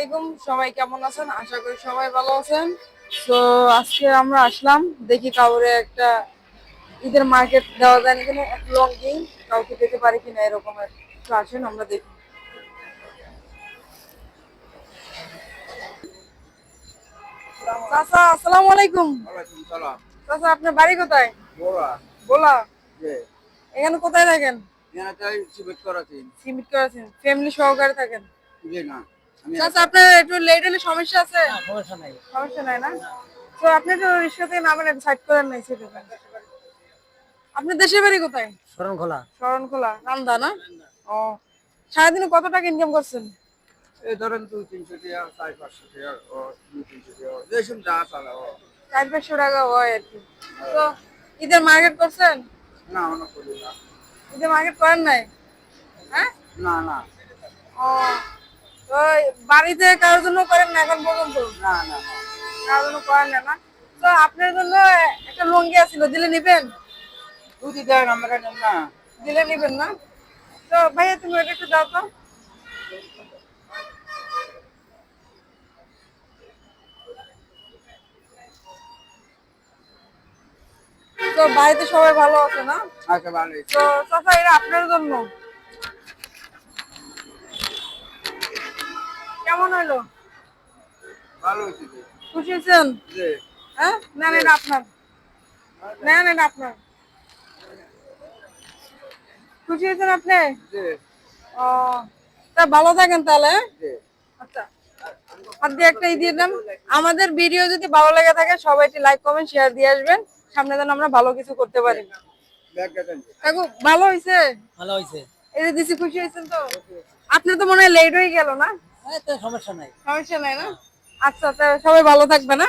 আলাইকুম, সবাই কেমন আছেন? আশা করি সবাই ভালো আছেন। তো আজকে আমরা আসলাম, দেখি কাউরে একটা ঈদের মার্কেট দেওয়া যায় না কিনা, এক লঙ্গি কাউকে দিতে পারি কিনা এরকমের। তো আসেন আমরা দেখি। চাচা আসসালামু আলাইকুম। ওয়ালাইকুম সালাম। চাচা আপনার বাড়ি কোথায়? বড়া বলা। যে এখানে কোথায় থাকেন? এখানে সিমেন্ট করাছি। সিমিট করেছেন, ফ্যামিলি সহকারে থাকেন? যে না আমি চাচা একা। আপনার একটু লেট হলে সমস্যা আছে? না, সমস্যা নাই। সমস্যা নাই না? তো আপনি একটু রিক্সা থেকে নামেন, সাইড করেন নাই সেটা। আপনার দেশের বাড়ি কোথায়? শরণখোলা। শরণখোলা, নান্দা না? ও, সারাদিনে কত টাকা ইনকাম করছেন? এই ধরেন 200-300 টাকা, 400-500 টাকা, ও 200-300 টাকা, যেসব যা চালা ও। 400-500 টাকা হয় আর কি। তো ঈদের মার্কেট করছেন? না অনেক করি না। ঈদের মার্কেট করেন নাই? হ্যাঁ? না না ও, তো বাড়িতে কারোর জন্য করেন না এখন পর্যন্ত? না না না। কারোর জন্য করেন না না? তো আপনার জন্য একটা লুঙ্গি আছিল, দিলে নিবেন? যদি দেন আমরা নেন না। দিলে নিবেন না? তো ভাইয়া তুমি ওটা একটু দাও তো। তো বাড়িতে সবাই ভালো আছে না? আচ্ছা ভালো হয়েছে। তো চাচা এটা আপনার জন্য কেমন হলো? ভালো হয়েছে যে। খুশি হয়েছেন? যে হ্যাঁ, নেন এটা আপনার, নেন এটা আপনার। খুশি হয়েছেন আপনি? যে ও, তা ভালো থাকেন তাহলে, হ্যাঁ? যে আচ্ছা, আর দিয়ে একটা দিয়ে দেন। আমাদের ভিডিও যদি ভালো লেগে থাকে সবাই একটু লাইক কমেন্ট শেয়ার দিয়ে আসবেন, সামনে যেন আমরা ভালো কিছু করতে পারি। ব্যাগটা দেন। কাকু ভালো হয়েছে? ভালো হয়েছে। এই যে দিছি, খুশি হয়েছেন তো? আপনার তো মনে হয় লেট হয়ে গেল না? তো সমস্যা নাই। সমস্যা নাই না? আচ্ছা, তা সবাই ভালো থাকবে না?